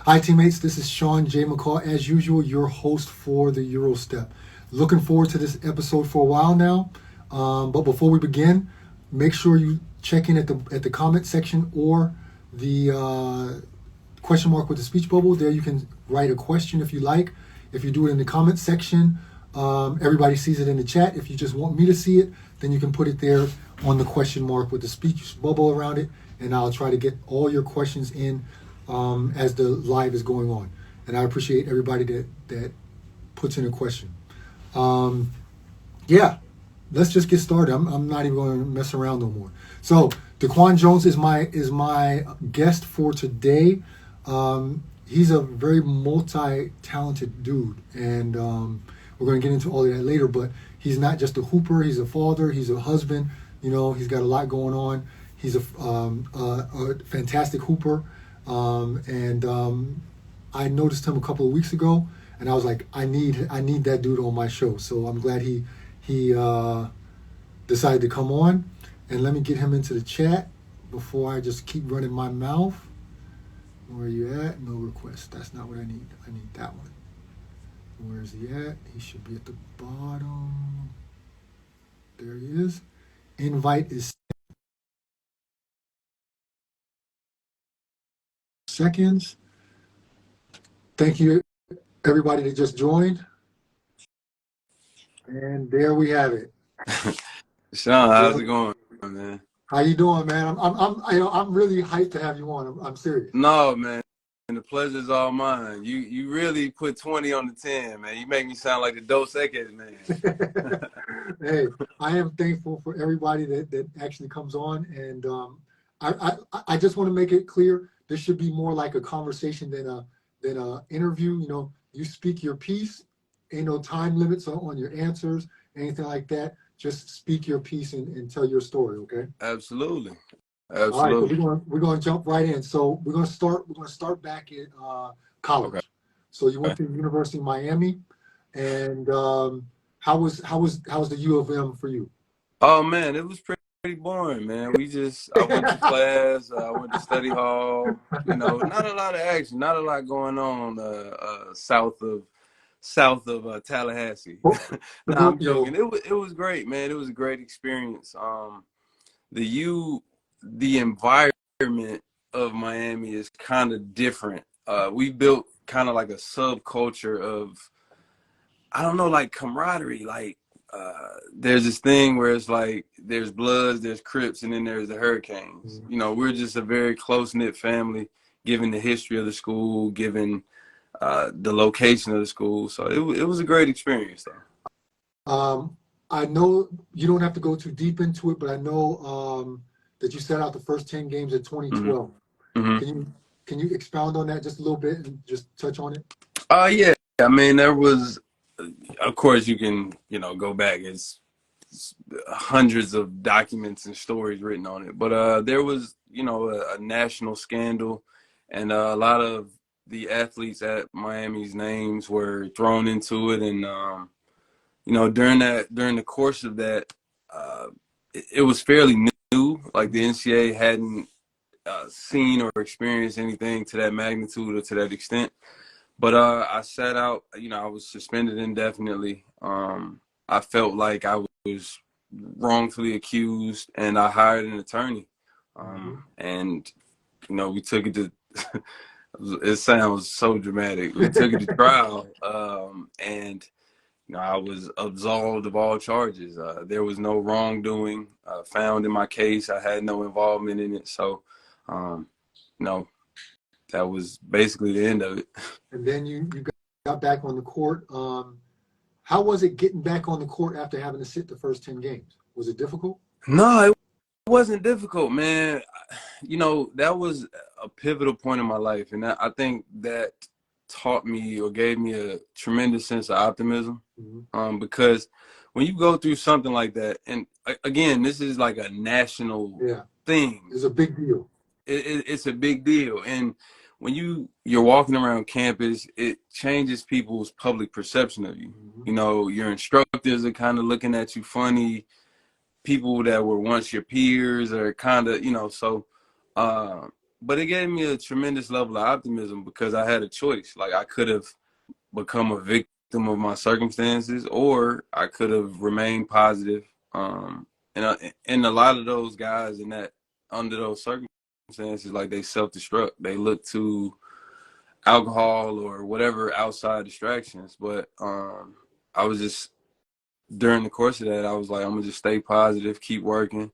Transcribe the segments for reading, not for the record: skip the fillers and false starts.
Hi, teammates. This is Sean J. McCall, as usual, your host for the Eurostep. Looking forward to this episode for a while now. But before we begin, make sure you check in at the comment section or the question mark with the speech bubble. There you can write a question if you like. If you do it in the comment section, everybody sees it in the chat. If you just want me to see it, then you can put it there on the question mark with the speech bubble around it, and I'll try to get all your questions in as the live is going on. And I appreciate everybody that puts in a question. Yeah, let's just get started. I'm not even going to mess around no more. So DeQuan Jones is my guest for today. He's a very multi-talented dude, and we're going to get into all of that later. But he's not just a hooper; he's a father, he's a husband. You know, he's got a lot going on. He's a fantastic hooper, and I noticed him a couple of weeks ago, and I was like, I need that dude on my show. So I'm glad he decided to come on. And let me get him into the chat before I just keep running my mouth. Where are you at? No request. That's not what I need. I need that one. Where is he at? He should be at the bottom. There he is. Invite is seconds. Thank you, everybody that just joined. And there we have it. Sean, how's it going, man? How you doing, man? I'm really hyped to have you on. I'm serious. No, man. And the pleasure's all mine. You really put 20 on the 10, man. You make me sound like the Dos Equis, man. Hey, I am thankful for everybody that actually comes on, and I just want to make it clear this should be more like a conversation than a interview. You know, you speak your piece. Ain't no time limits on your answers, anything like that. Just speak your piece and tell your story, okay? Absolutely. All right, so we're gonna jump right in. So we're gonna start back at college. Okay. So you went to the University of Miami, and how was the U of M for you? Oh, man, it was pretty boring, man. I went to class, I went to study hall. You know, not a lot of action, not a lot going on south of Tallahassee. No, I'm joking. It was great, man. It was a great experience. The environment of Miami is kind of different. We built kind of like a subculture of, I don't know, like camaraderie. Like there's this thing where it's like there's Bloods, there's Crips, and then there's the Hurricanes. You know, we're just a very close-knit family, given the history of the school, given the location of the school. So it was a great experience, though. I know you don't have to go too deep into it, but I know that you set out the first 10 games in 2012. Mm-hmm. Can you expound on that just a little bit and just touch on it? Yeah. I mean, there was, of course, you can, go back. It's hundreds of documents and stories written on it. But there was, a national scandal, and a lot of the athletes at Miami's names were thrown into it. And, during the course of that, it was fairly new. Like the NCAA hadn't seen or experienced anything to that magnitude or to that extent. But I sat out, I was suspended indefinitely. I felt like I was wrongfully accused, and I hired an attorney. And, we took it to, it sounds so dramatic. We took it to trial, and, I was absolved of all charges. There was no wrongdoing found in my case. I had no involvement in it. So, that was basically the end of it. And then you got back on the court. How was it getting back on the court after having to sit the first 10 games? Was it difficult? No, it wasn't difficult, man. That was a pivotal point in my life. And I think that taught me or gave me a tremendous sense of optimism. Because when you go through something like that, and again, this is like a national thing. It's a big deal. It's a big deal. And when you're walking around campus, it changes people's public perception of you. Your instructors are kind of looking at you funny. People that were once your peers are kind of, so but it gave me a tremendous level of optimism because I had a choice. Like I could have become a victim of my circumstances, or I could have remained positive. And a lot of those guys in that under those circumstances, like they self-destruct. They look to alcohol or whatever outside distractions. But I was just during the course of that, I was like, I'm gonna just stay positive, keep working,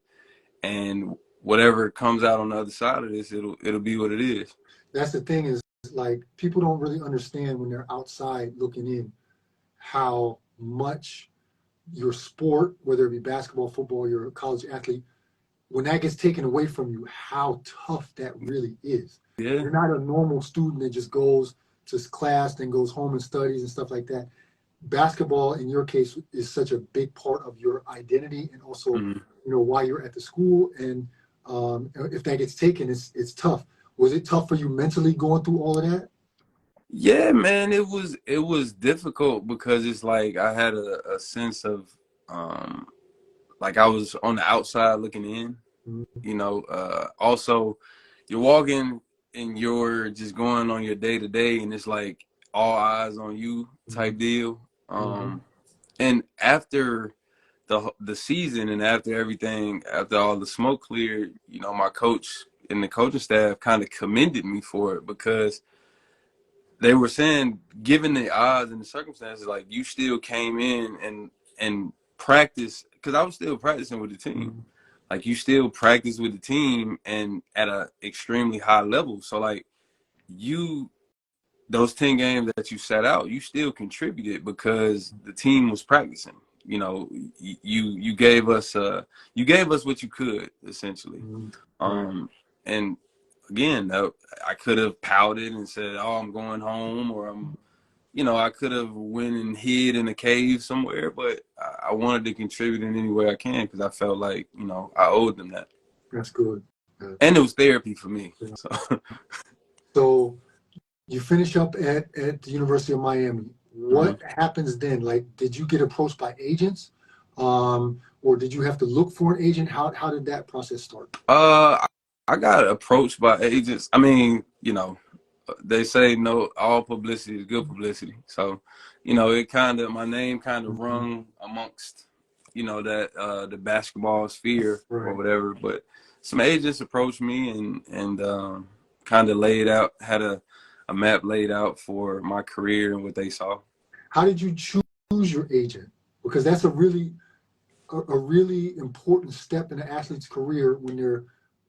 and whatever comes out on the other side of this, it'll be what it is. That's the thing is like people don't really understand when they're outside looking in how much your sport, whether it be basketball, football, you're a college athlete, when that gets taken away from you, how tough that really is. Yeah. You're not a normal student that just goes to class, then goes home and studies and stuff like that. Basketball, in your case, is such a big part of your identity and also, why you're at the school. And if that gets taken, it's tough. Was it tough for you mentally going through all of that? Yeah, man, it was difficult because it's like I had a sense of like I was on the outside looking in, also you're walking and you're just going on your day to day and it's like all eyes on you type deal. And after the season and after everything, after all the smoke cleared, my coach and the coaching staff kind of commended me for it because they were saying, given the odds and the circumstances, like you still came in and practice, because I was still practicing with the team. Like you still practice with the team and at a extremely high level. So like those 10 games that you sat out, you still contributed because the team was practicing. You gave us what you could essentially. And again, I could have pouted and said, "Oh, I'm going home," or I could have went and hid in a cave somewhere. But I wanted to contribute in any way I can because I felt like I owed them that. That's good. And it was therapy for me. Yeah. So you finish up at the University of Miami. What happens then? Like, did you get approached by agents, or did you have to look for an agent? How did that process start? I got approached by agents. I mean, they say no, all publicity is good publicity. So, my name kind of rung amongst, that the basketball sphere or whatever. But some agents approached me and kind of had a map laid out for my career and what they saw. How did you choose your agent? Because that's a really important step in an athlete's career when they're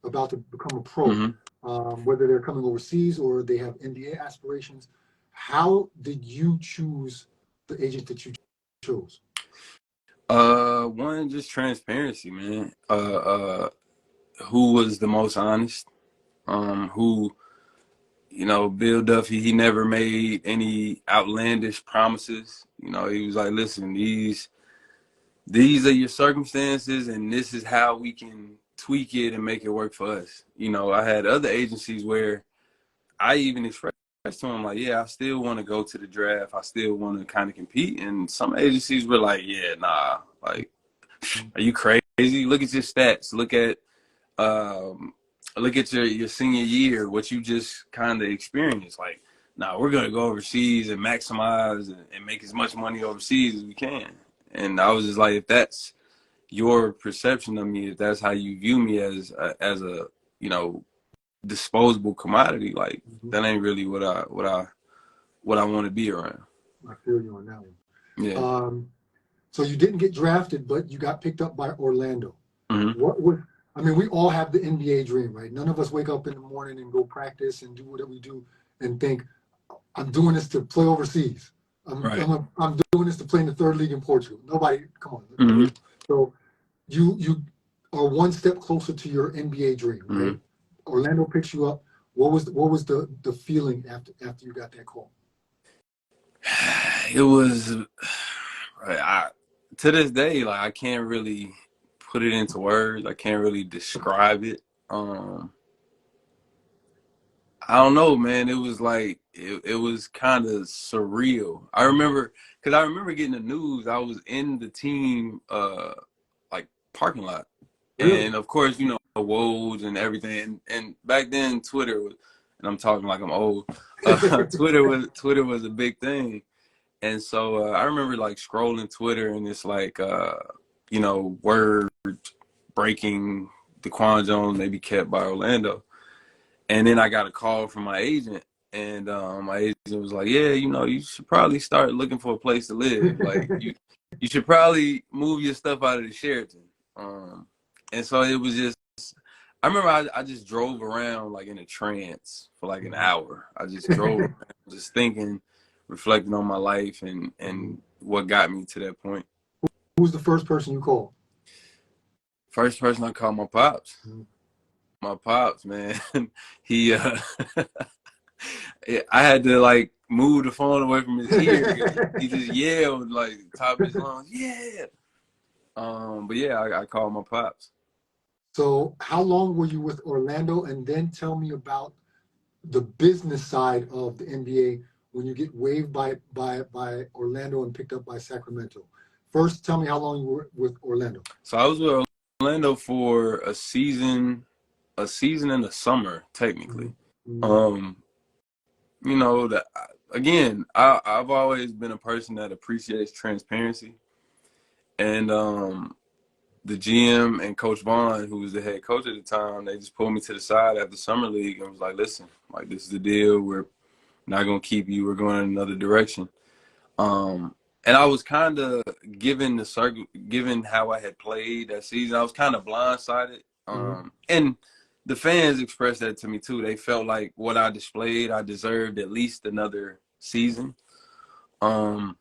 about to become a pro, whether they're coming overseas or they have NBA aspirations. How did you choose the agent that you chose? One, just transparency, man. Who was the most honest? Who, Bill Duffy, he never made any outlandish promises. He was like, listen, these are your circumstances and this is how we can tweak it and make it work for us. I had other agencies where I even expressed to them like, yeah, I still want to go to the draft. I still want to kind of compete. And some agencies were like, yeah, nah, like, are you crazy? Look at your stats. Look at your senior year, what you just kind of experienced. Like, nah, we're going to go overseas and maximize and make as much money overseas as we can. And I was just like, if that's your perception of me, if that's how you view me as a disposable commodity, like that ain't really what I want to be around. I feel you on that one. Yeah. So you didn't get drafted, but you got picked up by Orlando. We all have the NBA dream, right? None of us wake up in the morning and go practice and do whatever we do and think, I'm doing this to play overseas. I'm doing this to play in the third league in Portugal. Nobody, come on. So you are one step closer to your NBA dream, right? Orlando picks you up. What was the feeling after you got that call? It was to this day, like I can't really put it into words. I can't really describe it. I don't know, man. It was like it was kind of surreal. I remember getting the news. I was in the team like parking lot, and of course, Woj and everything. And back then, Twitter was, and I'm talking like I'm old. Twitter was a big thing. And so I remember like scrolling Twitter and it's like, word breaking DeQuan Jones may be kept by Orlando. And then I got a call from my agent, and my agent was like, "Yeah, you should probably start looking for a place to live. Like, you should probably move your stuff out of the Sheraton." And so it was just. I remember I just drove around like in a trance for like an hour. I just drove around, just thinking, reflecting on my life and what got me to that point. Who was the first person you called? First person I called my pops. My pops, man. He I had to like move the phone away from his ear. He just yelled like top of his lungs, yeah. But yeah, I called my pops. So how long were you with Orlando? And then tell me about the business side of the NBA when you get waived by Orlando and picked up by Sacramento. First, tell me how long you were with Orlando. So I was with Orlando for a season in the summer, technically. Mm-hmm. Again, I've always been a person that appreciates transparency. And the GM and Coach Vaughn, who was the head coach at the time, they just pulled me to the side after summer league and was like, "Listen, like this is the deal. We're not gonna keep you. We're going in another direction." And I was kind of given how I had played that season, I was kind of blindsided. And the fans expressed that to me too. They felt like what I displayed, I deserved at least another season. And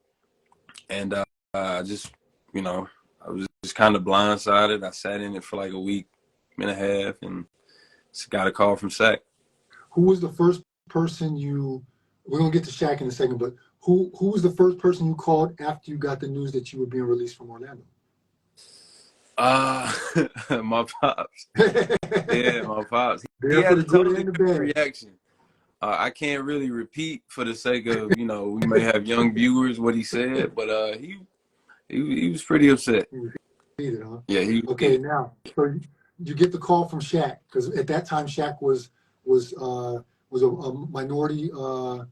I just, I was just kind of blindsided. I sat in it for like a week and a half and just got a call from Sac. Who was the first person we're going to get to Shaq in a second, but who was the first person you called after you got the news that you were being released from Orlando? My pops. Yeah, my pops. He There for had the a good totally and the different bad. reaction. I can't really repeat for the sake of, we may have young viewers what he said, but he was pretty upset. He was heated, huh? Yeah, he was Okay, heated. now, so you get the call from Shaq, because at that time Shaq was a minority No,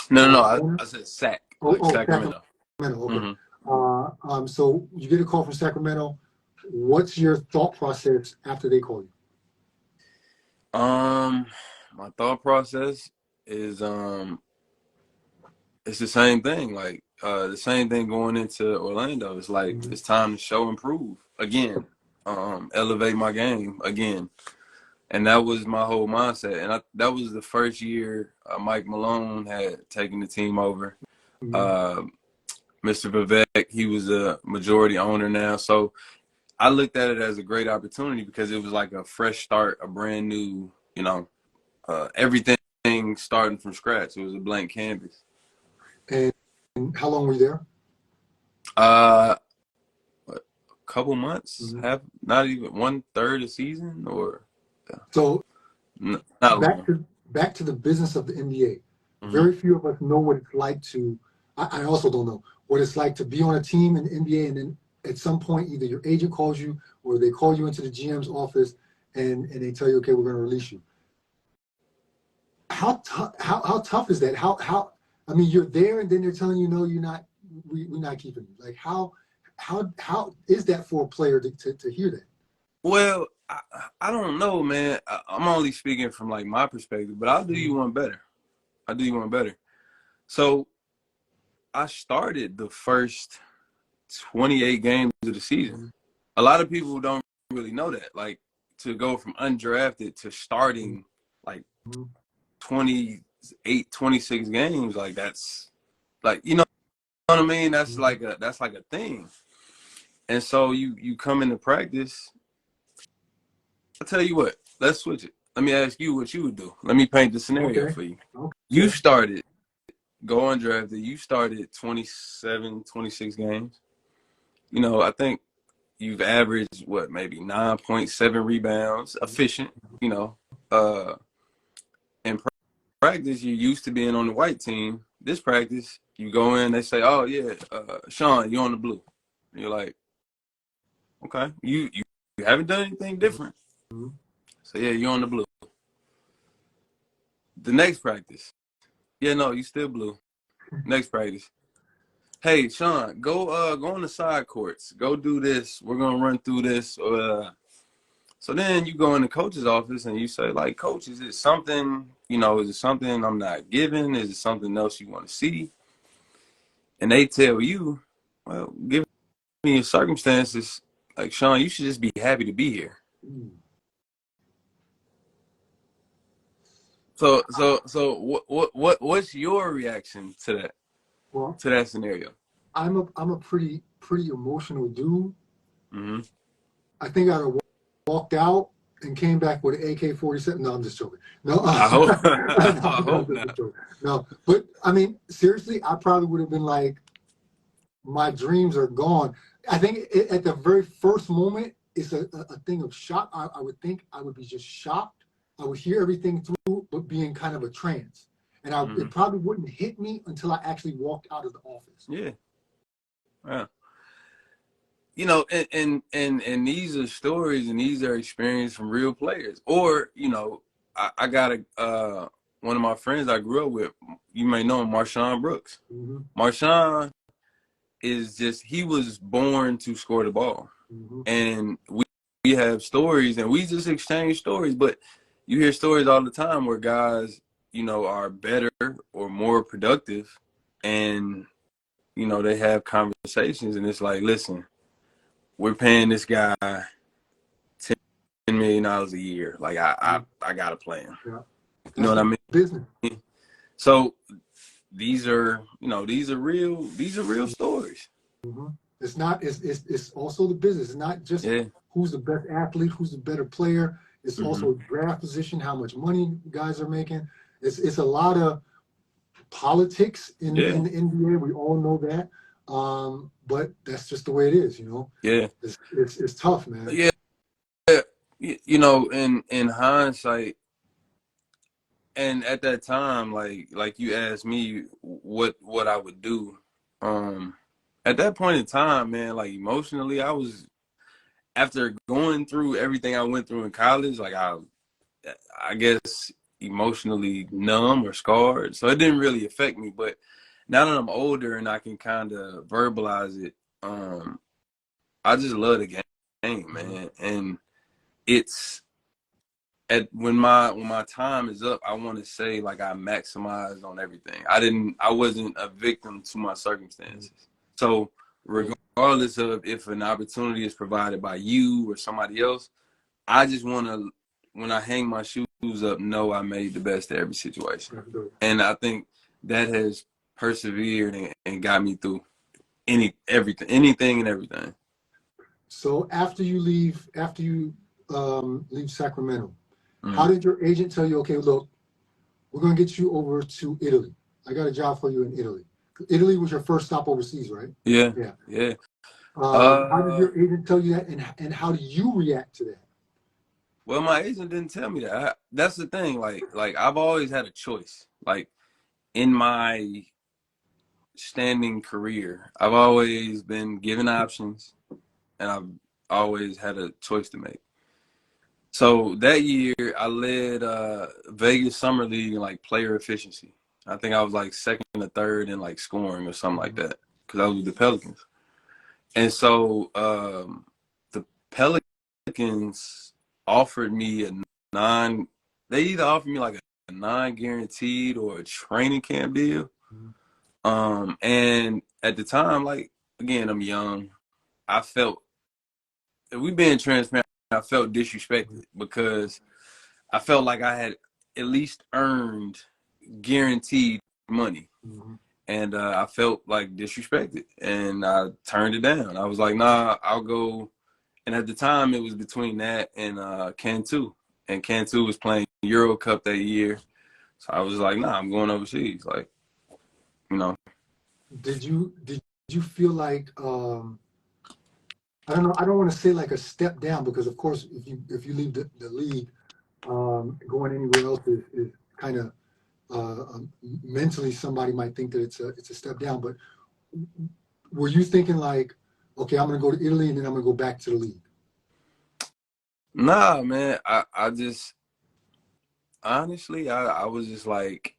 owner. I said Sac, like Sacramento. Sacramento. Okay. Mm-hmm. So you get a call from Sacramento. What's your thought process after they call you? My thought process is it's the same thing. Like the same thing going into Orlando. It's like it's time to show and prove again. Elevate my game again. And that was my whole mindset. And that was the first year Mike Malone had taken the team over. Mr. Vivek, he was a majority owner now. So I looked at it as a great opportunity because it was like a fresh start, a brand new, everything starting from scratch. It was a blank canvas. And how long were you there? A couple months, not even 1/3 a season, or so not back to the business of the NBA. Very few of us know what it's like to. I also don't know what it's like to be on a team in the NBA, and then at some point either your agent calls you or they call you into the GM's office and they tell you, okay, we're going to release you. How tough is that? How I mean, you're there and then they're telling you, no, you're not. We're not keeping you. Like how is that for a player to hear that? Well, I don't know, man. I'm only speaking from like my perspective, but I'll do you one better. So I started the first 28 games of the season. A lot of people don't really know that. Like to go from undrafted to starting like 28, 26 games, like that's like, you know what I mean? That's like a thing. And so you come into practice. I'll tell you what, let's switch it. Let me ask you what you would do. Let me paint the scenario for you. You started, go undrafted, you started 27, 26 games. I think you've averaged, maybe 9.7 rebounds, efficient, in practice, you're used to being on the white team. This practice, you go in, they say, oh, yeah, Sean, you're on the blue. And you're like, okay, you haven't done anything different. So yeah, you're on the blue. The next practice. Yeah, no, you still blue. Next practice. Hey, Sean, go on the side courts. Go do this. We're gonna run through this. So then you go in the coach's office and you say, like, Coach, is it something, is it something I'm not giving? Is it something else you want to see? And they tell you, well, given your circumstances, like, Sean, you should just be happy to be here. So what's your reaction to that? Well, to that scenario? I'm a pretty emotional dude. Mm-hmm. I think I'd have walked out and came back with an AK-47. No, I'm just joking. No, I hope no, I hope I'm just not. joking. No, but I mean, seriously, I probably would have been like, my dreams are gone. I think at the very first moment, it's a thing of shock. I would think I would be just shocked. I would hear everything through, but be in kind of a trance. And it probably wouldn't hit me until I actually walked out of the office. Yeah. Yeah. And these are stories and these are experiences from real players. Or, I got one of my friends I grew up with, you may know him, Marshawn Brooks. Mm-hmm. Marshawn he was born to score the ball. Mm-hmm. And we have stories and we just exchange stories, but you hear stories all the time where guys, are better or more productive and, they have conversations and it's like, listen, we're paying this guy $10 million a year. Like I gotta play him. Yeah. You know what I mean? Business. So these are real stories. Mm-hmm. It's not. It's also the business. It's not just who's the best athlete, who's the better player. It's also draft position, how much money guys are making. It's a lot of politics in the NBA. We all know that. But that's just the way it is, Yeah. It's tough, man. Yeah. In hindsight, and at that time, like you asked me what I would do. At that point in time, man, like emotionally, I was, after going through everything I went through in college, like I guess emotionally numb or scarred. So it didn't really affect me. But now that I'm older and I can kind of verbalize it, I just love the game, man. And it's when my time is up, I want to say like I maximized on everything. I wasn't a victim to my circumstances. So regardless of if an opportunity is provided by you or somebody else, I just want to, when I hang my shoes up, know I made the best of every situation. And I think that has persevered and got me through anything and everything. So after you leave Sacramento, how did your agent tell you, okay, look, we're going to get you over to Italy? I got a job for you in Italy. Italy was your first stop overseas, right? Yeah. How did your agent tell you that, and how do you react to that? Well, my agent didn't tell me that. That's the thing. Like I've always had a choice. Like in my standing career, I've always been given options, and I've always had a choice to make. So that year, I led Vegas Summer League in like player efficiency. I think I was like second or third in like scoring or something like that because I was with the Pelicans. And so the Pelicans offered me they either offered me like a non-guaranteed or a training camp deal. And at the time, like, again, I'm young. I felt, if we being transparent, I felt disrespected because I felt like I had at least earned guaranteed money. And I felt like disrespected, and I turned it down. I was like, nah, I'll go. And at the time, it was between that and Cantu. And Cantu was playing Euro Cup that year. So I was like, nah, I'm going overseas. Like, Did you feel like, I don't know, I don't want to say like a step down, because of course, if you leave the league, going anywhere else is kind of mentally, somebody might think that it's a step down. But were you thinking like, okay, I'm going to go to Italy and then I'm going to go back to the league? Nah, man. I just honestly, I was just like,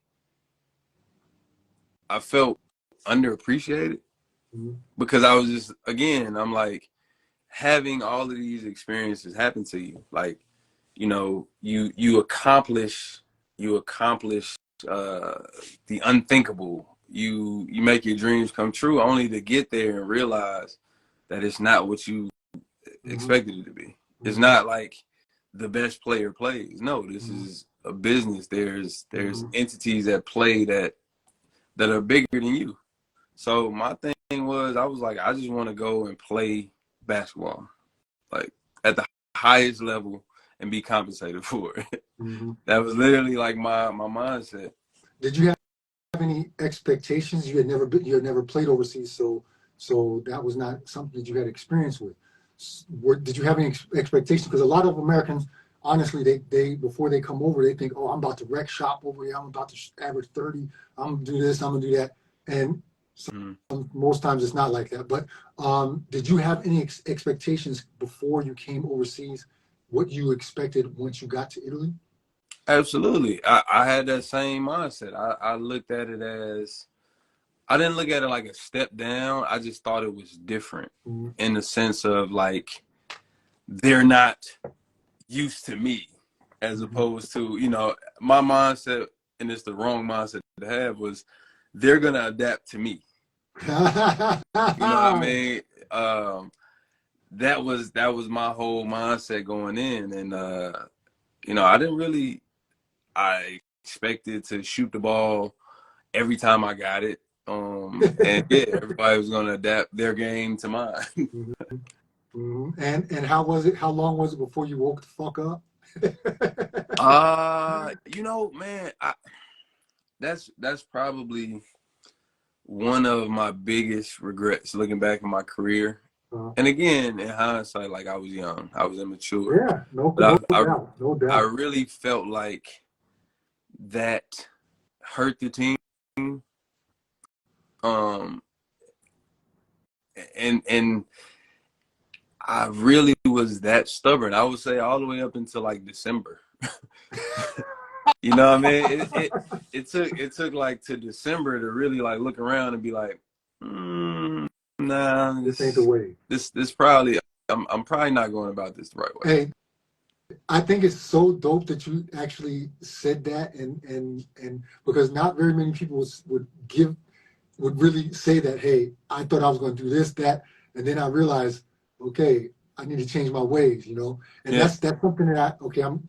I felt underappreciated Mm-hmm. because I was just, again, I'm like, having all of these experiences happen to you, like, you accomplish uh the unthinkable. You make your dreams come true, only to get there and realize that it's not what you Mm-hmm. expected it to be. It's Mm-hmm. not like the best player plays. No, this Mm-hmm. is a business. There's Mm-hmm. entities at play that are bigger than you. So my thing was, I was like, I just want to go and play basketball, like at the highest level, and be compensated for it. Mm-hmm. That was literally like my mindset. Did you have any expectations? You had never played overseas, so that was not something that you had experience with. Did you have any expectations? Because a lot of Americans, honestly, they before they come over, they think, oh, I'm about to wreck shop over here. I'm about to average 30. I'm gonna do this. I'm gonna do that. And Mm. most times it's not like that. But did you have any expectations before you came overseas? What you expected once you got to Italy? Absolutely. I had that same mindset. I looked at it as, I didn't look at it like a step down. I just thought it was different Mm-hmm. in the sense of like, they're not used to me, as opposed to, my mindset, and it's the wrong mindset to have, was they're going to adapt to me. You know what I mean? Um, that was my whole mindset going in. And, I expected to shoot the ball every time I got it. And yeah, everybody was going to adapt their game to mine. Mhm, mhm. And how was it? How long was it before you woke the fuck up? Man, that's probably one of my biggest regrets looking back in my career. Uh, And again, in hindsight, like, I was young, I was immature, yeah, no but I doubt, no I doubt. really felt like that hurt the team. Um, and I really was that stubborn. I would say all the way up until like December. You know what I mean? It took like to December to really like look around and be like, nah, This ain't the way. this probably, I'm probably not going about this the right way. Hey, I think it's so dope that you actually said that, and because not very many people would really say that. Hey, I thought I was going to do this, that, and then I realized, okay, I need to change my ways. And Yeah, that's something that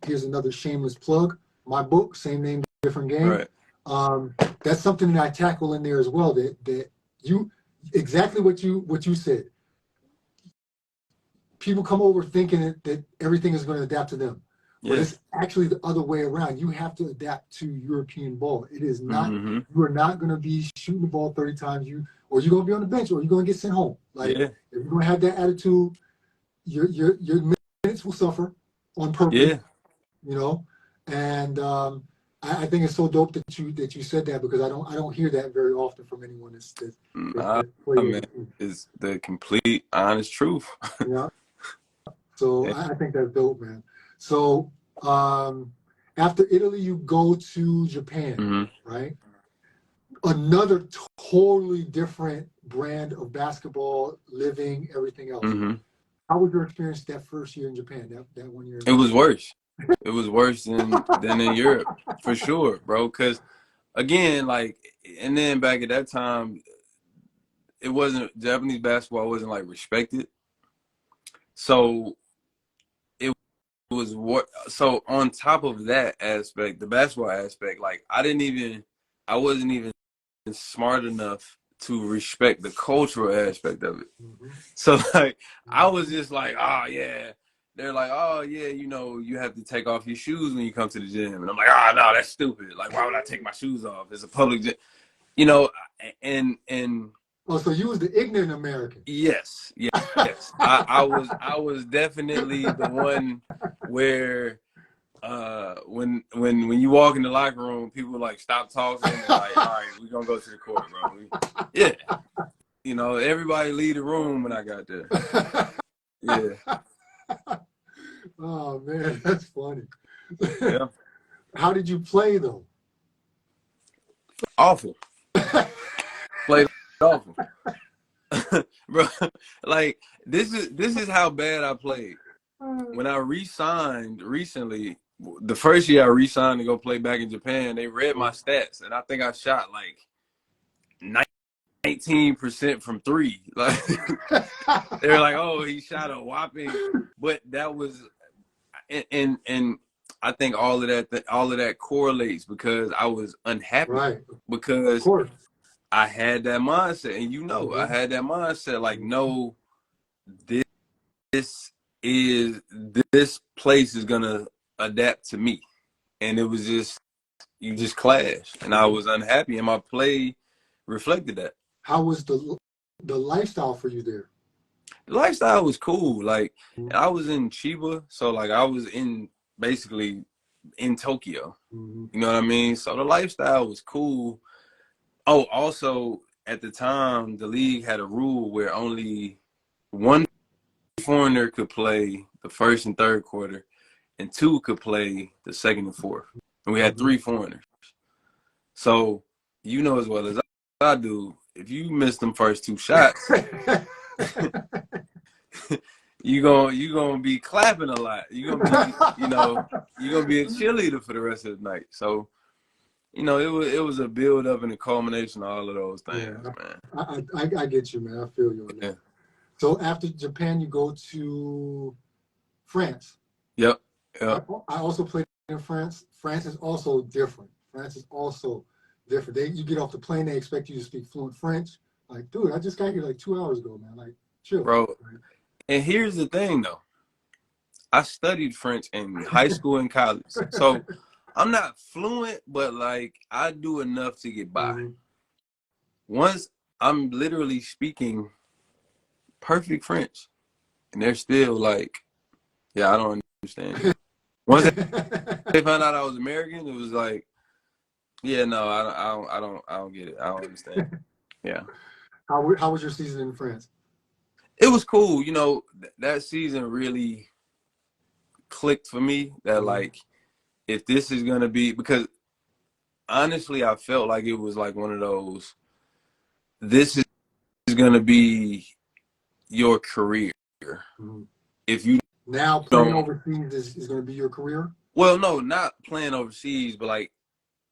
here's another shameless plug. My book, same name, different game. right. Um, that's something that I tackle in there as well. That you exactly what you said. People come over thinking that everything is going to adapt to them, but Yeah. it's actually the other way around. You have to adapt to European ball. It is not. Mm-hmm. You are not going to be shooting the ball 30 times. Or you're going to be on the bench, or you're going to get sent home. Like, Yeah. if you're going to have that attitude, your minutes will suffer on purpose. Yeah. You know, and I think it's so dope that you said that, because I don't hear that very often from anyone Nah, that play man, overseas. it's the complete honest truth. Yeah. So Yeah. I think that's dope, man. So after Italy, you go to Japan, Mm-hmm. right? Another totally different brand of basketball, living, everything else. Mm-hmm. How was your experience that first year in Japan? That 1 year in It was Japan? worse. It was worse than in Europe, for sure, bro. Because again, like, and then back at that time, it wasn't, Japanese basketball wasn't like respected. So it was what. So on top of that aspect, the basketball aspect, like, I wasn't even smart enough to respect the cultural aspect of it. Mm-hmm. So like, I Mm-hmm. was just like, oh yeah. They're like, oh yeah, you have to take off your shoes when you come to the gym, and I'm like, oh no, that's stupid. Like, why would I take my shoes off? It's a public gym, you know. And Oh, so you was the ignorant American. yes, yes, I was definitely the one where when you walk in the locker room, people like stop talking and like, all right, we're gonna go to the court, bro. Yeah, everybody leave the room when I got there. Yeah. Oh man, that's funny. Yeah, How did you play though? awful. Played awful, bro. Like this is how bad I played. When I re-signed recently, the first year I re-signed to go play back in Japan, they read my stats, and I think I shot like 19% from three. Like they were like, "Oh, he shot a whopping," but that was, and I think all of that correlates because I was unhappy Right, of because course. I had that mindset, and I Mm-hmm. had that mindset like, no, this this is this place is gonna adapt to me, and it was just you just clash, and I Mm-hmm. was unhappy, and my play reflected that. How was the lifestyle for you there? The lifestyle was cool. Like Mm-hmm. I was in Chiba, so like I was in basically in Tokyo. Mm-hmm. You know what I mean? So the lifestyle was cool. Oh, also at the time, the league had a rule where only one foreigner could play the first and third quarter, and two could play the second and fourth. And we had Mm-hmm. three foreigners. So you know as well as I do, if you miss them first two shots, you gonna be clapping a lot. You're gonna be, you're gonna be a cheerleader for the rest of the night. So, it was a build up and a culmination of all of those Yeah, things, man. I get you, man. I feel you on Yeah. that. So after Japan, you go to France. Yep. I, Yep. I also played in France. France is also different. France is also different. You get off the plane, they expect you to speak fluent French. Like, dude, I just got here like 2 hours ago, man. Like, chill. Bro. Right? And here's the thing though. I studied French in high school and college. So I'm not fluent, but like I do enough to get by. Mm-hmm. Once I'm literally speaking perfect French, and they're still like, yeah, I don't understand you. Once they found out I was American, it was like, yeah, no, I don't get it. I don't understand. Yeah, How was your season in France? it was cool. That season really clicked for me. That Mm-hmm. like, if this is gonna be, because honestly, I felt like it was like one of those. This is gonna be your career. Mm-hmm. If you Now playing don't, overseas is going to be your career. well, no, not playing overseas, but like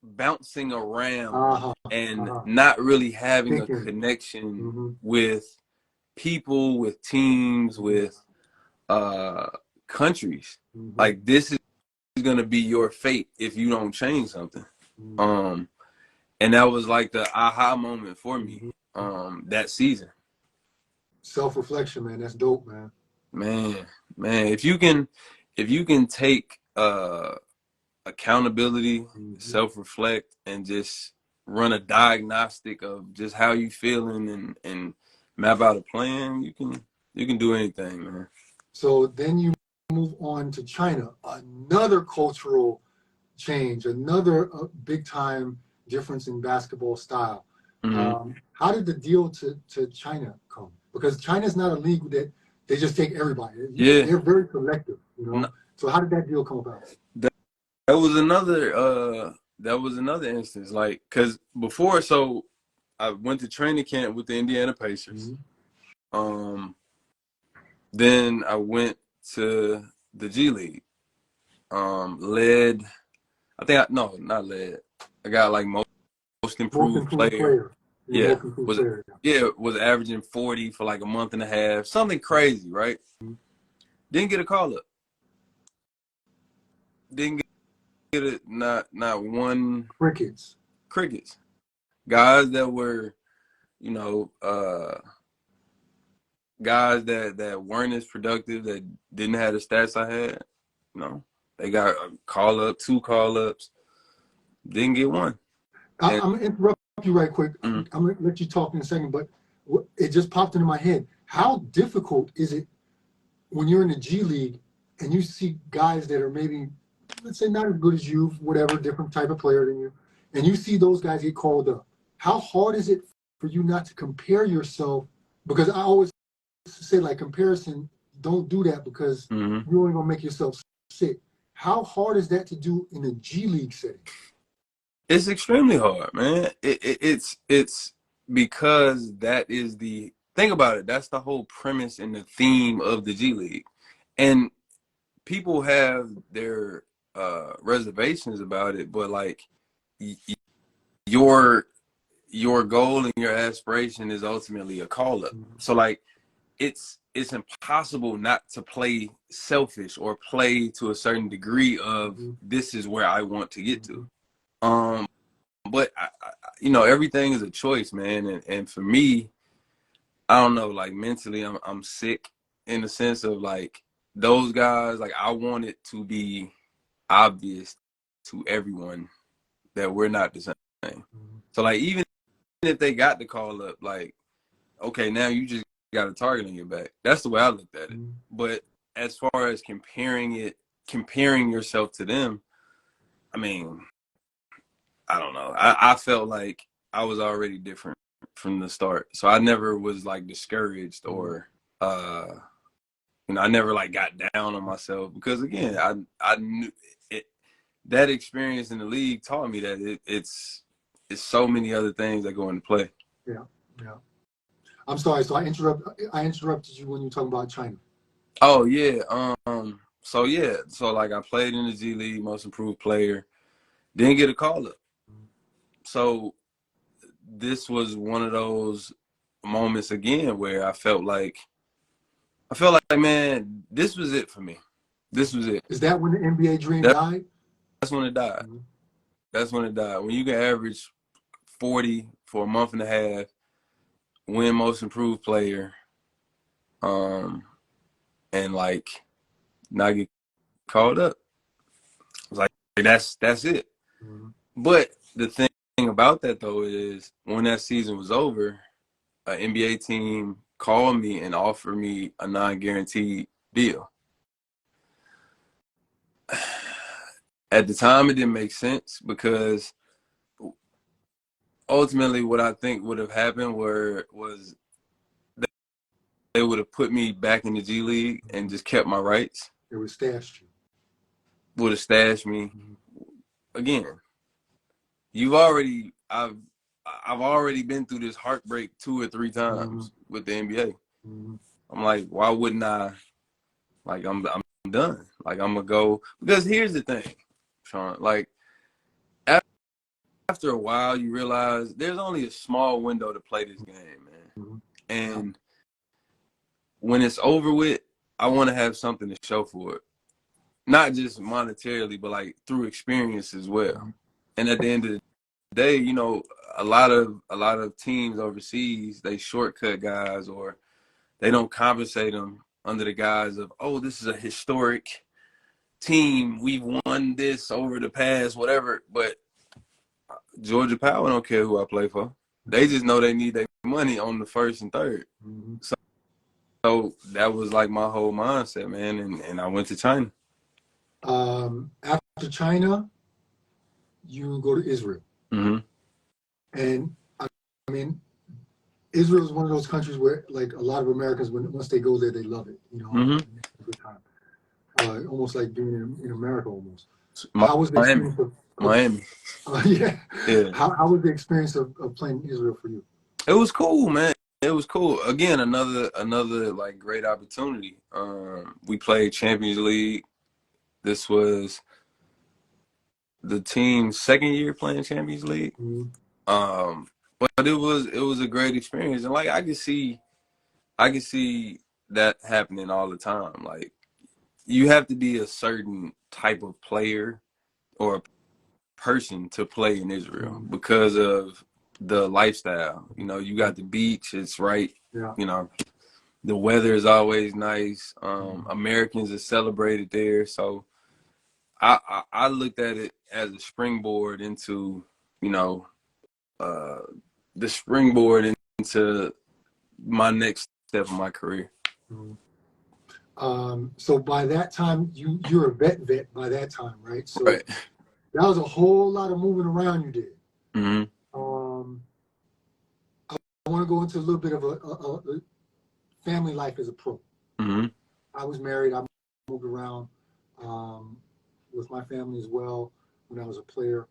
bouncing around Uh huh. and Uh huh. not really having a Thinking. connection Mm-hmm. with people, with teams, Mm-hmm. with uh countries. Mm-hmm. Like this is gonna be your fate if you don't change something. Um and that was like the aha moment for me Mm-hmm. that season. Self-reflection, man. That's dope, man. Man, man, if you can take accountability, Mm-hmm. self-reflect, and just run a diagnostic of just how you feeling and map out a plan, you can do anything, man. So then you move on to China, another cultural change, another big time difference in basketball style. Hmm. How did the deal to China come? Because China's not a league that they just take everybody. Yeah. They're very selective. So how did that deal come about? That, that was another instance, like, because before, so I went to training camp with the Indiana Pacers. Mm-hmm. Um, then I went to the G League. Led, I think no, not led. I got like most Most improved improved player. player. Yeah, Yeah, most improved was player. yeah was averaging 40 for like a month and a half, something crazy, right? Mm-hmm. Didn't get a call up. Didn't get it. Not one. Crickets. Crickets. Guys that were, you know, guys that weren't as productive, that didn't have the stats I had. They got a call up, two call ups, didn't get one. And I'm gonna interrupt you right quick. mm, I'm gonna let you talk in a second, but it just popped into my head. How difficult is it when you're in the G League and you see guys that are maybe, let's say, not as good as you, whatever, different type of player than you, and you see those guys get called up? How hard is it for you not to compare yourself? Because I always say, like, comparison, don't do that because Mm-hmm. you're only gonna make yourself sick. How hard is that to do in a G League setting? It's extremely hard, man. It's because that is the think about it. That's the whole premise and the theme of the G League, and people have their reservations about it, but like y- your your goal and your aspiration is ultimately a call up. So like it's impossible not to play selfish or play to a certain degree of this is where I want to get to. Um, but everything is a choice, man. And for me, I don't know, like mentally, I'm sick in the sense of like those guys. Like I want it to be obvious to everyone that we're not the same. So like even if they got the call up, like okay, now you just got a target on your back. That's the way I looked at it. But as far as comparing yourself to them, I mean, I don't know. I felt like I was already different from the start. So I never was like discouraged or I never like got down on myself because again, I knew it, that experience in the league taught me that it's so many other things that go into play. Yeah, yeah. I'm sorry. So I interrupted you when you were talking about China. Oh yeah. So like I played in the G League, most improved player, didn't get a call up. So this was one of those moments again where I felt like man, this was it for me. This was it. Is that when the NBA dream died? That's when it died. That's when it died. When you can average 40 for a month and a half, win most improved player, and like not get called up. I was like, that's it. But the thing about that though is when that season was over, an NBA team called me and offered me a non-guaranteed deal. At the time, it didn't make sense because ultimately, what I think would have happened was they would have put me back in the G League and just kept my rights. It would stash you. Would have stashed me again. I've already been through this heartbreak 2 or 3 times with the NBA. I'm like, why wouldn't I? Like, I'm done. Like, I'm gonna go because here's the thing, Sean. Like, after a while, you realize there's only a small window to play this game, man. And when it's over with, I want to have something to show for it, not just monetarily, but like through experience as well. And at the end of the day, a lot of teams overseas, they shortcut guys or they don't compensate them under the guise of, oh, this is a historic team. We've won this over the past, whatever. But Georgia Power don't care who I play for. They just know they need their money on the first and third. So that was like my whole mindset, man. And I went to China. After China, you go to Israel. And I mean, Israel is one of those countries where, like, a lot of Americans, once they go there, they love it. It's a good time. Almost like being in America, almost. How was the experience of Miami? Yeah. Yeah. How was the experience of playing Israel for you? It was cool, man. It was cool. Again, another like great opportunity. We played Champions League. This was the team's second year playing Champions League. But it was a great experience, and like I could see that happening all the time. Like you have to be a certain type of player or a person to play in Israel because of the lifestyle. You got the beach, it's right. Yeah. The weather is always nice. Americans are celebrated there. So I looked at it as a springboard into, the springboard into my next step of my career. So by that time, you're a vet by that time, right? So right. That was a whole lot of moving around you did. I want to go into a little bit of a family life as a pro. I was married. I moved around with my family as well when I was a player,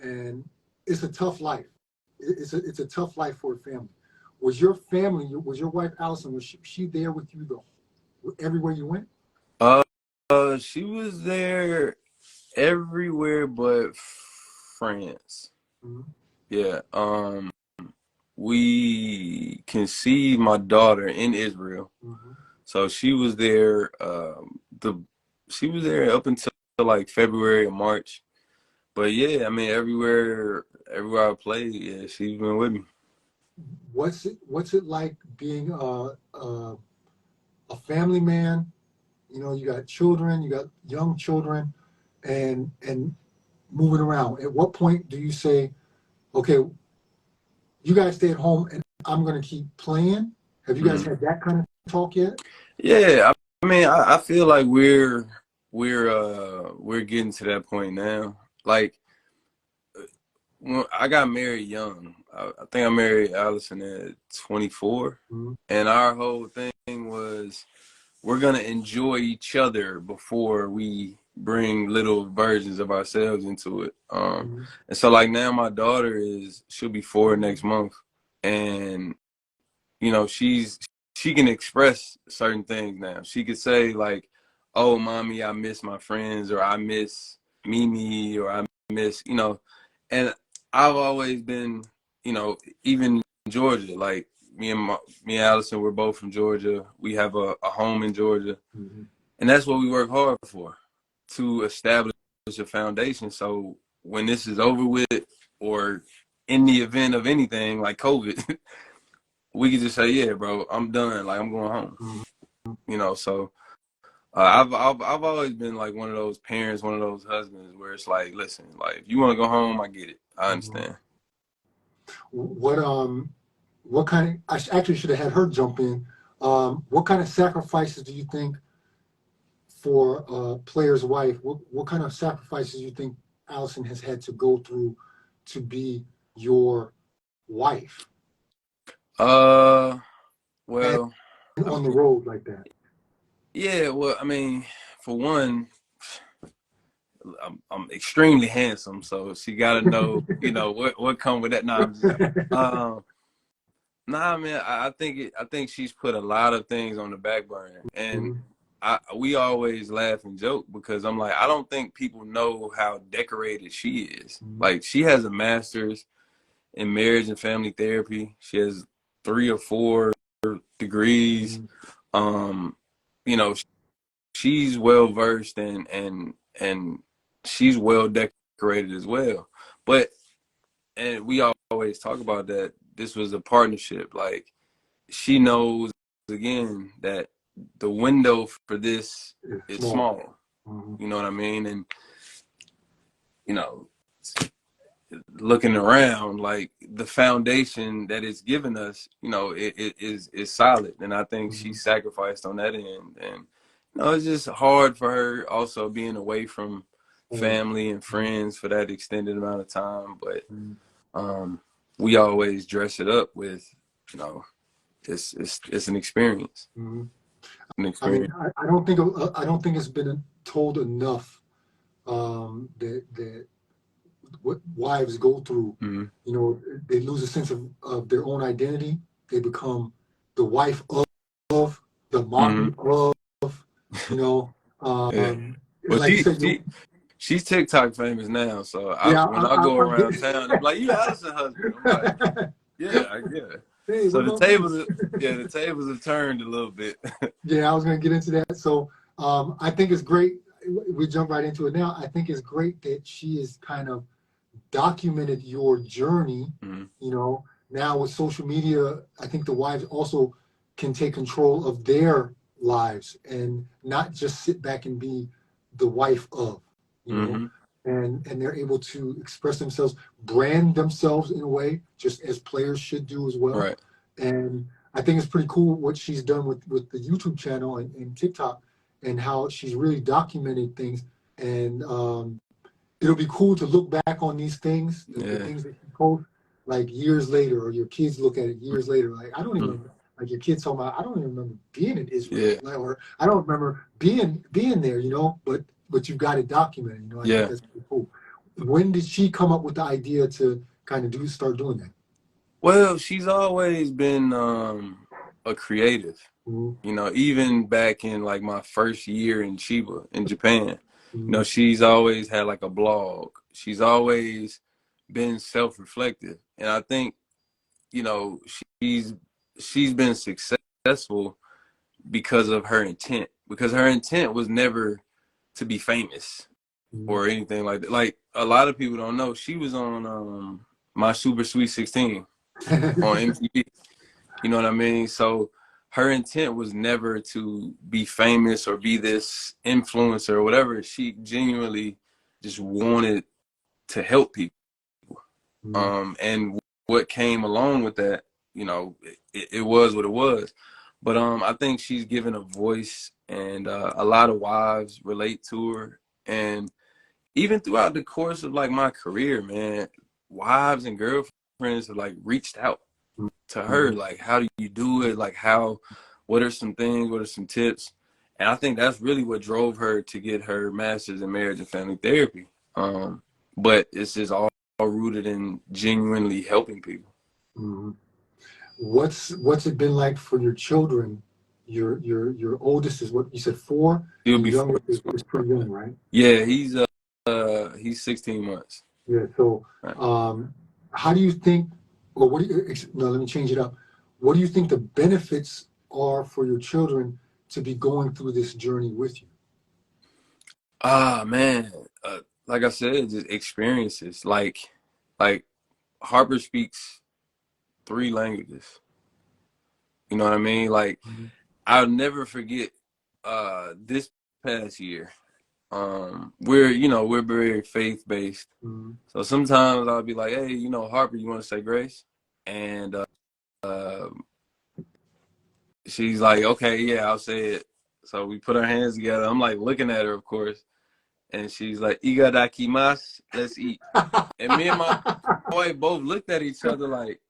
and it's a tough life. It's a tough life for a family. Was your family? Was your wife Allison? Was she there with you everywhere you went? Uh, she was there everywhere but France. Mm-hmm. Yeah. We conceived my daughter in Israel, Mm-hmm. so she was there. She was there up until like February or March. But yeah, I mean, everywhere I played, yeah, she's been with me. What's it like being a family man? You know, you got children, you got young children, and moving around. At what point do you say, okay, you guys stay at home and I'm going to keep playing? Have you guys Mhm. had that kind of talk yet? Yeah, I mean, I feel like we're getting to that point now. Like when I got married young. I think I married Allison at 24, Mm-hmm. and our whole thing was we're gonna enjoy each other before we bring little versions of ourselves into it. Mm-hmm. And so like now my daughter she'll be 4 next month, and you know she can express certain things now. She could say like, "Oh, mommy, I miss my friends," or "I miss Mimi," or "I miss," and I've always been, even in Georgia, like me and Allison, we're both from Georgia. We have a home in Georgia, Mm-hmm. and that's what we work hard for, to establish a foundation. So when this is over with, or in the event of anything like COVID, we could just say, "Yeah, bro, I'm done. Like I'm going home." Mm-hmm. So I've always been like one of those parents, one of those husbands where it's like, listen, like if you want to go home, I get it, I Mm-hmm. understand. What kind of? Actually should have had her jump in. What kind of sacrifices do you think for a player's wife? What kind of sacrifices do you think Allison has had to go through to be your wife Uh, and well, I on the mean, road like that? yeah, well, I mean, for one, I'm extremely handsome, so she got to know, what come with that. Nah, I'm just, nah, man, I think she's put a lot of things on the back burner, and Mhm. we always laugh and joke because I'm like, I don't think people know how decorated she is. Mhm. Like, she has a master's in marriage and family therapy. She has 3 or 4 degrees. Mhm. Um, you know, she's well versed and she's well decorated as well. But and we always talk about that this was a partnership. Like she knows again that the window for this It's is small. small. Mhm. You know what I mean? And you know, looking around, like the foundation that it's given us, it is solid. And I think she Mhm. sacrificed on that end. And it's just hard for her also being away from Home. family and Mhm. friends for that extended amount of time. But Mhm. we always dress it up with, you know, it's an experience. Mhm. An I mean, experience. I don't think it's been told enough that what wives go through. Mm-hmm. You know, they lose a sense of their own identity. They become the wife of, the Mm-hmm. mommy of. You know, Yeah. it's Well, like you said. You she's TikTok famous now. So yeah, when I go I'm around getting. town, they're like, "You Allison husband?" I'm like, "Yeah, yeah." Hey, what So about this? the tables have turned a little bit. Yeah, I was going to get into that. So I think it's great. We jump right into it now. I think it's great that she is kind of documented your journey. Mm-hmm. Now with social media, I think the wives also can take control of their lives and not just sit back and be the wife of, you know, Mm-hmm. and they're able to express themselves, brand themselves in a way, just as players should do as well. Right. And I think it's pretty cool what she's done with the YouTube channel and TikTok, and how she's really documented things. And it'll be cool to look back on these things, the Yeah. things that you post, like years later, or your kids look at it years later. Like, I don't Mm-hmm. even, Like your kids talking about, I don't even remember being in Israel, Yeah. like, or I don't remember being there, you know. But you've got it documented, you know. I think Yeah. that's pretty cool. When did she come up with the idea to kind of start doing that? Well, she's always been a creative. Mm-hmm. You know, even back in like my first year in Chiba in Japan, you Mm-hmm. know, she's always had like a blog. She's always been self-reflective. And I think, you know, she's been successful because of her intent. Because her intent was never to be famous or anything like that. Like a lot of people don't know, she was on My Super Sweet 16 on MTV. You know what I mean? So her intent was never to be famous or be this influencer or whatever. She genuinely just wanted to help people. And what came along with that, you know, it was what it was. But I think she's given a voice, and a lot of wives relate to her. And even throughout the course of like my career, man, wives and girlfriends have like reached out to her, like, how do you do it? Like, what are some things? What are some tips? And I think that's really what drove her to get her master's in marriage and family therapy. But it's just all rooted in genuinely helping people. Mm-hmm. What's it been like for your children? Your oldest is what you said, 4, He'll and be your four. youngest is pretty young, right? Yeah, he's 16 months. Yeah. So, Right. how do you think, or what do you? No, let me change it up. What do you think the benefits are for your children to be going through this journey with you? Ah, man, like I said, just experiences. Like Harper speaks 3 languages. You know what I mean? Like, Mm-hmm. I'll never forget this past year. We're very faith based. Mm-hmm. So sometimes I'll be like, hey, Harper, you want to say grace? And she's like, okay, yeah, I'll say it. So we put our hands together. I'm like looking at her, of course, and she's like, "Igadakimasu, let's eat." And me and my wife both looked at each other like,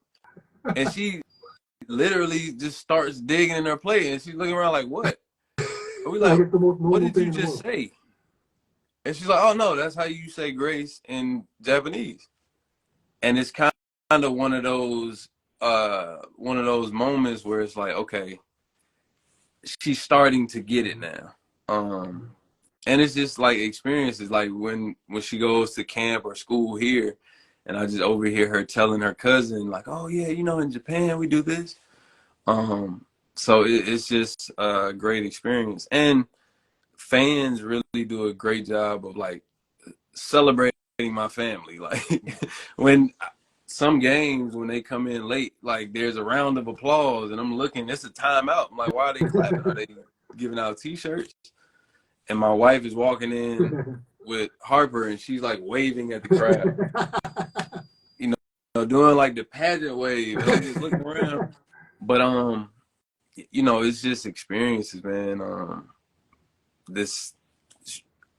and she literally just starts digging in her plate, and she's looking around like, "What?" And we Like like, it's the most "What normal did thing you in the just world. say?" And she's like, "Oh no, that's how you say grace in Japanese." And it's kind of one of those moments where it's like, okay, she's starting to get it now. And it's just like experiences, like when she goes to camp or school here, and I just overhear her telling her cousin like, "Oh yeah, in Japan we do this." So it's just a great experience, and fans really do a great job of like celebrating my family. Like when some games, when they come in late, like there's a round of applause, and I'm looking, it's a timeout. I'm like, why are they clapping? Are they giving out T-shirts? And my wife is walking in with Harper, and she's like waving at the crowd, you doing like the pageant wave, and I'm just looking around. But it's just experiences, man. This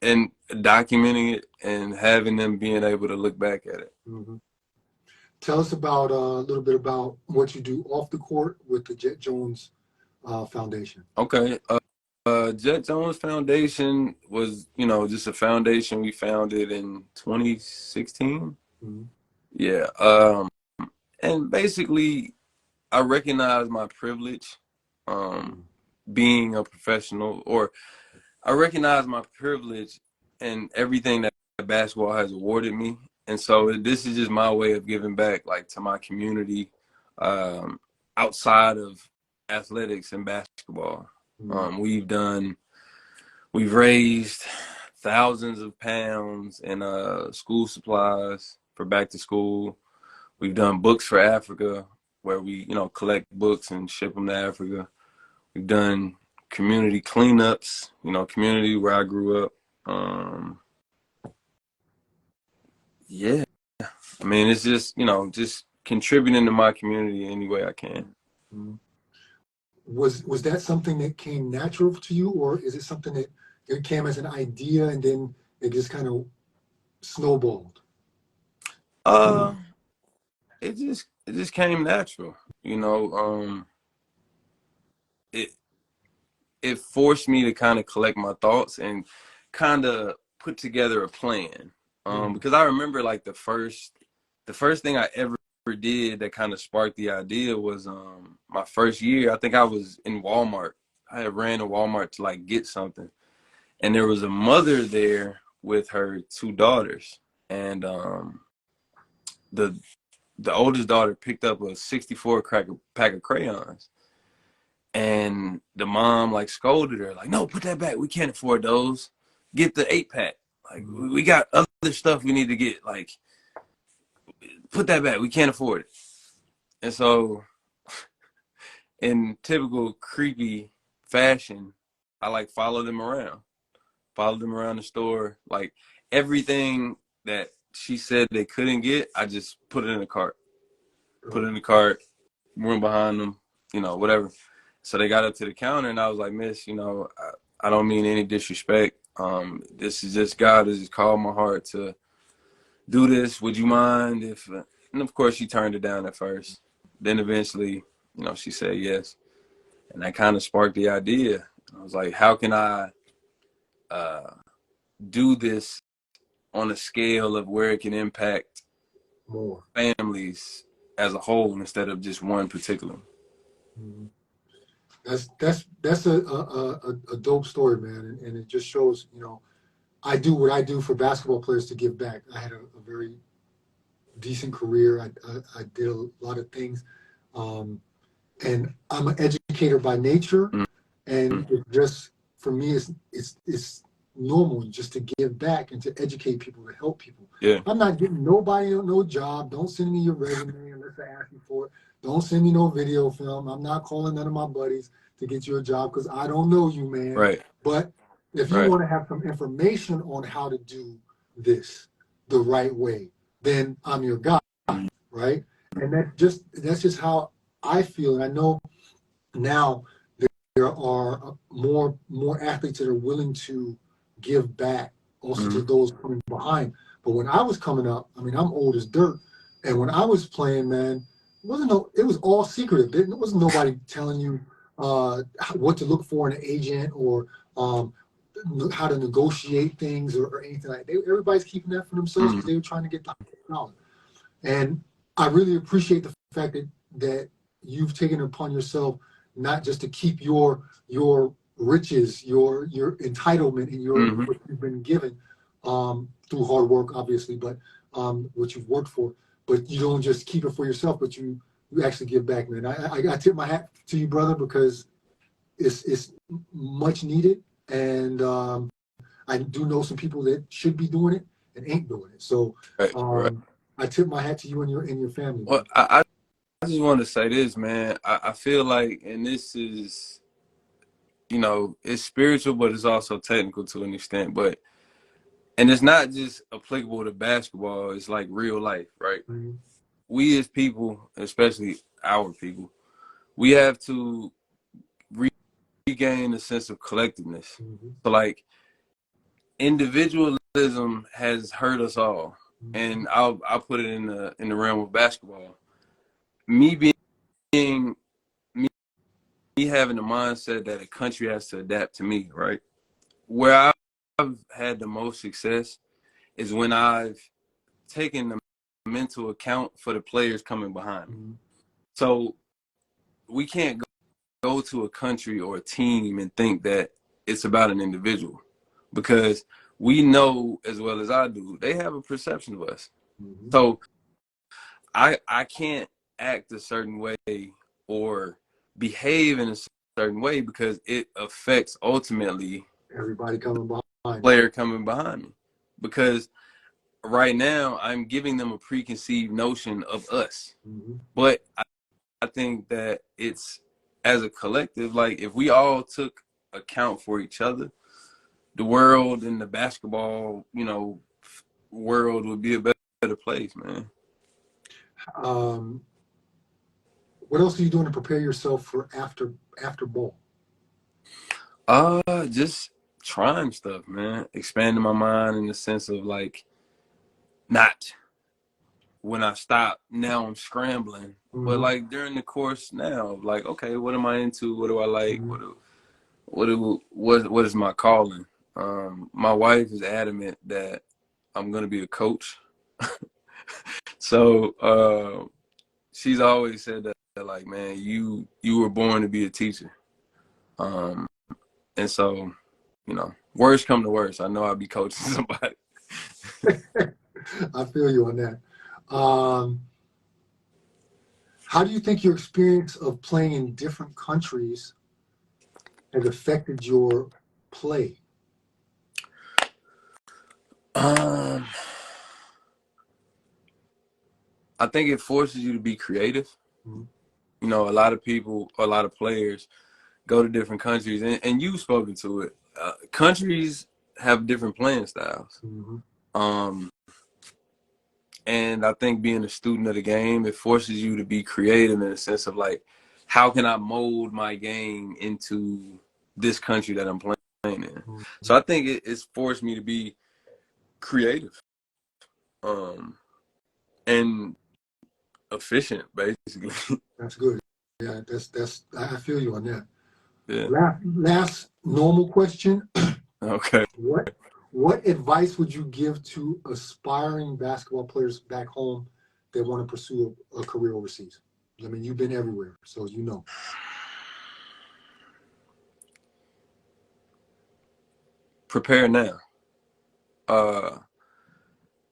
and documenting it and having them being able to look back at it. Mm-hmm. Tell us about a little bit about what you do off the court with the Jet Jones Foundation. Okay. Jet Jones Foundation was, just a foundation we founded in 2016. Mm-hmm. Yeah. And basically, I recognize my privilege, um, being a professional, or I recognize my privilege and everything that basketball has awarded me. And so this is just my way of giving back, like to my community, um, outside of athletics and basketball. Mm-hmm. We've raised thousands of pounds in school supplies for back to school. We've done books for Africa, where we, collect books and ship them to Africa. We've done community cleanups, community where I grew up. Yeah, I mean, it's just, just contributing to my community any way I can. Mm-hmm. Was that something that came natural to you, or is it something that it came as an idea and then it just kind of snowballed? Uh, it just came natural, you know. it it forced me to kind of collect my thoughts and kind of put together a plan. Because I remember like the first thing I ever did that kind of sparked the idea was my first year. I think I was in Walmart. I had ran to Walmart to like get something, and there was a mother there with her two daughters, and the the oldest daughter picked up a 64 pack of crayons, and the mom like scolded her like, no, put that back, we can't afford those, get the 8-pack, like we got other stuff we need to get, like put that back, we can't afford it. And so in typical creepy fashion, I like followed them around the store, like everything that she said they couldn't get, I just put it in the cart, went behind them, whatever. So they got up to the counter, and I was like, Miss, I don't mean any disrespect. This is just God has just called my heart to do this. Would you mind if? And of course, she turned it down at first. Then eventually, she said yes, and that kind of sparked the idea. I was like, how can I do this on a scale of where it can impact more families as a whole instead of just one particular? Mm-hmm. That's a dope story, man, and it just shows, I do what I do for basketball players to give back. I had a very decent career. I did a lot of things, and I'm an educator by nature, and it just for me it's normal just to give back and to educate people, to help people. Yeah. I'm not getting nobody no job. Don't send me your resume unless I ask you for it. Don't send me no video film. I'm not calling none of my buddies to get you a job because I don't know you, man. Right. But if you want to have some information on how to do this the right way, then I'm your guy, right? And that's just how I feel. And I know now there are more athletes that are willing to give back also to those coming behind. But when I was coming up, I mean, I'm old as dirt, and when I was playing, man, it was all secretive. There wasn't nobody telling you what to look for in an agent or how to negotiate things or anything like that. Everybody's keeping that for themselves because they were trying to get the dollar. And I really appreciate the fact that you've taken it upon yourself not just to keep your riches, your entitlement, and what you've been given through hard work, obviously, but what you've worked for. But you don't just keep it for yourself, but you actually give back, man. I tip my hat to you, brother, because it's much needed, and I do know some people that should be doing it and ain't doing it. So Right. I tip my hat to you and your family. Well, I just want to say this, man. I feel like, and this is, it's spiritual, but it's also technical to an extent. And it's not just applicable to basketball. It's like real life, right? We as people, especially our people, we have to regain a sense of collectiveness. So like individualism has hurt us all. And I'll put it in the realm of basketball. Me having the mindset that a country has to adapt to me, right? Where I've had the most success is when I've taken the mental account for the players coming behind me. So we can't go to a country or a team and think that it's about an individual, because we know as well as I do, they have a perception of us. So I can't act a certain way or behave in a certain way because it affects ultimately everybody coming behind, player coming behind me. Because right now I'm giving them a preconceived notion of us. But I think that it's, as a collective, like if we all took account for each other, the world and the basketball, world would be a better place, man. What else are you doing to prepare yourself for after ball? Just trying stuff, man. Expanding my mind in the sense of like not when I stop, now I'm scrambling. But like during the course now, like, okay, what am I into? What do I like? What is my calling? My wife is adamant that I'm gonna be a coach. So she's always said that like, man, you were born to be a teacher. And so, you know, worst come to worst, I know I'll be coaching somebody. I feel you on that. How do you think your experience of playing in different countries has affected your play? I think it forces you to be creative. You know, a lot of people, a lot of players go to different countries, and you've spoken to it. Countries have different playing styles. And I think being a student of the game, it forces you to be creative in a sense of like, how can I mold my game into this country that I'm playing in? So I think it's forced me to be creative and efficient, basically. That's good. Yeah, that's. I feel you on that. Yeah. Last normal question. Okay. What advice would you give to aspiring basketball players back home that want to pursue a career overseas? I mean, you've been everywhere, so you know. Prepare now.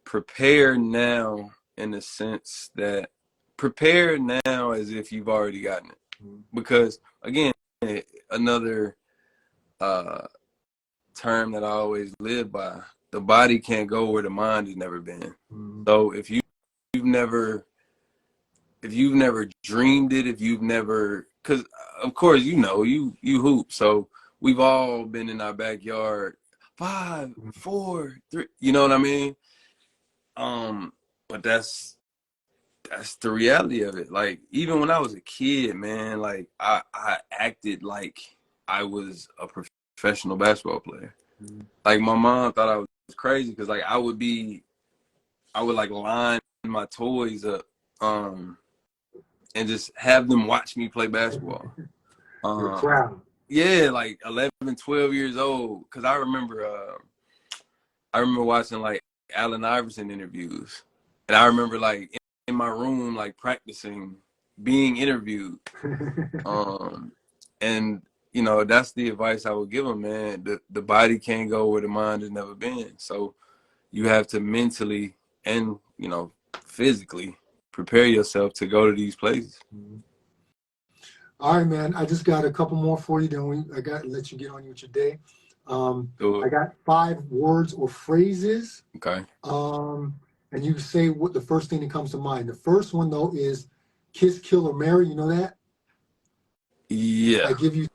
Prepare now in the sense that prepare now as if you've already gotten it. Because again, another term that I always live by, the body can't go where the mind has never been. So if you've never dreamed it, if you've never, because of course you know you hoop, so we've all been in our backyard 5, 4, 3, you know what I mean? But that's the reality of it. Like, even when I was a kid, man, like I acted like I was a professional basketball player. Like, my mom thought I was crazy because like I would like line my toys up and just have them watch me play basketball. You're proud. Yeah, like 11, 12 years old. Because I remember watching like Allen Iverson interviews, and I remember like in my room like practicing being interviewed. And you know, that's the advice I would give them, man. The body can't go where the mind has never been. So you have to mentally and, you know, physically prepare yourself to go to these places. All right, man. I just got a couple more for you. Then I got to let you get on with your day. I got 5 words or phrases. Okay. And you say what the first thing that comes to mind. The first one though is kiss, kill, or marry. You know that? Yeah. I give you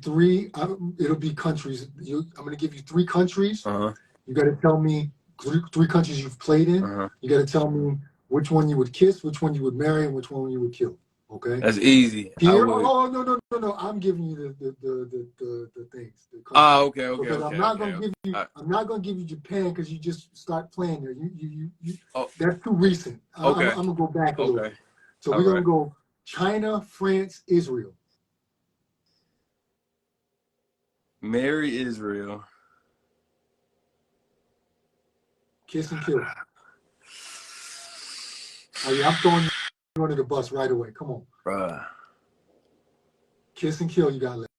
3. It'll be countries. I'm going to give you 3 countries. You got to tell me 3 countries you've played in. You got to tell me which one you would kiss, which one you would marry, and which one you would kill. Okay. That's easy. Here, no. I'm giving you the things. Okay. Because I'm not gonna give you. I'm not gonna give you Japan because you just start playing there. You that's too recent. Okay. I'm gonna go back a little bit. So All we're gonna go China, France, Israel. Marry Israel. Kiss and kill. Oh yeah, I'm throwing you under the bus right away. Come on. Bruh. Kiss and kill. You got left.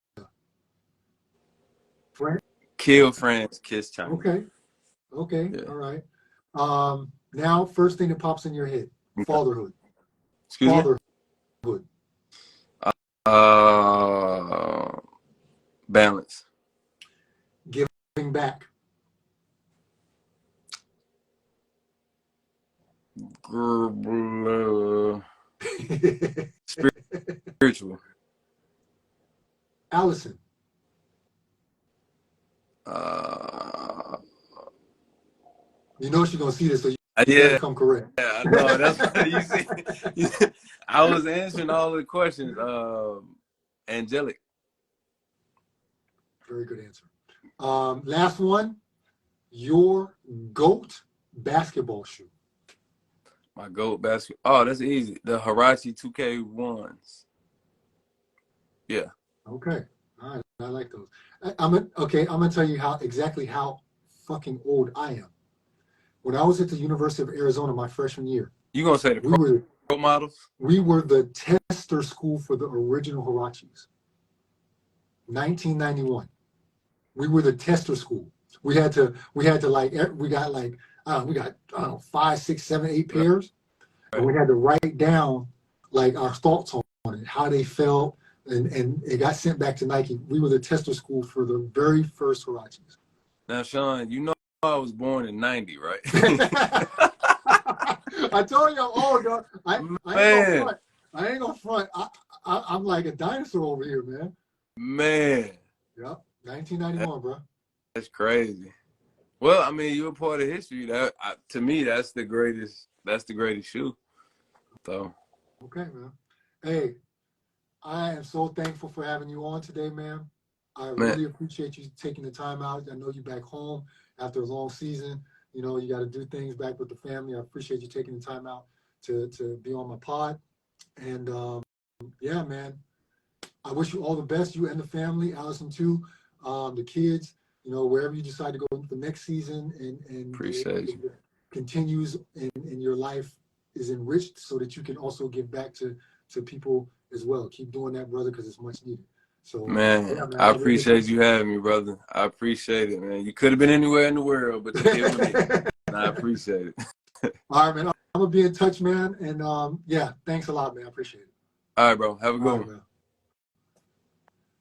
France. Kill France. Kiss China. Okay. Yeah. All right. Now, first thing that pops in your head: fatherhood. Excuse fatherhood. Balance. Giving back. Spiritual. Allison. You know she's gonna see this, so you better come correct. Yeah, no, that's you see. I was answering all the questions. Angelic. Very good answer. Last one. Your GOAT basketball shoe. My GOAT basketball. Oh, that's easy. The Hirachi 2K1s. Yeah. Okay. All right. I like those. I'm gonna tell you exactly how fucking old I am. When I was at the University of Arizona my freshman year, You gonna say the we were pro models? we were the tester school for the original Hirachis. 1991. We were the tester school. We had to like we got like we got I don't know 5, 6, 7, 8 Right. pairs, and we had to write down like our thoughts on it, how they felt, and it got sent back to Nike. We were the tester school for the very first Hirachis. Now, Sean, you know I was born in '90, right? I told you I'm old, dog. I ain't gonna Man, front. I ain't gonna front. I'm like a dinosaur over here, man. man, Yep, 1991, bro. that's crazy. Well, I mean, you're a part of history. To me, that's the greatest. That's the greatest shoe. So, Okay, man. Hey, I am so thankful for having you on today, man. I man, really appreciate you taking the time out. I know you're back home after a long season. You know, you got to do things back with the family. I appreciate you taking the time out to be on my pod. And yeah, man, I wish you all the best, you and the family, Allison too, the kids, you know, wherever you decide to go the next season and appreciate you. continues in your life is enriched so that you can also give back to people as well. Keep doing that, brother, because it's much needed. So, Man, yeah, man, I I really appreciate you having me, brother. I appreciate it, man. You could have been anywhere in the world, but you're here with me. And I appreciate it. All right, man. I'm going to be in touch, man. And yeah, thanks a lot, man. I appreciate it. All right, bro. Have a good All right, one. man.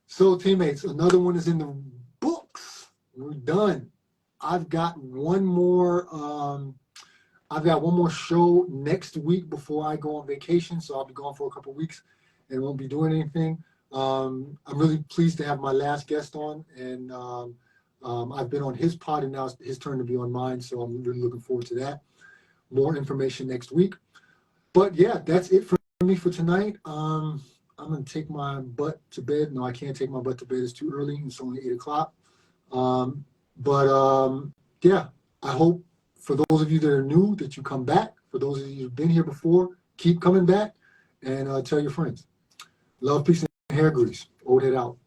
So, teammates, another one is in the books. We're done. I've got one more. I've got one more show next week before I go on vacation. So I'll be gone for a couple of weeks and won't be doing anything. I'm really pleased to have my last guest on, and I've been on his pod, and now it's his turn to be on mine. So I'm really looking forward to that. More information next week. But yeah, that's it for me for tonight. I'm gonna take my butt to bed. No, I can't take my butt to bed. It's too early. It's only 8 o'clock. Yeah, I hope for those of you that are new that you come back. For those of you who've been here before, keep coming back and tell your friends. Love, peace, and hair grease. Old head out.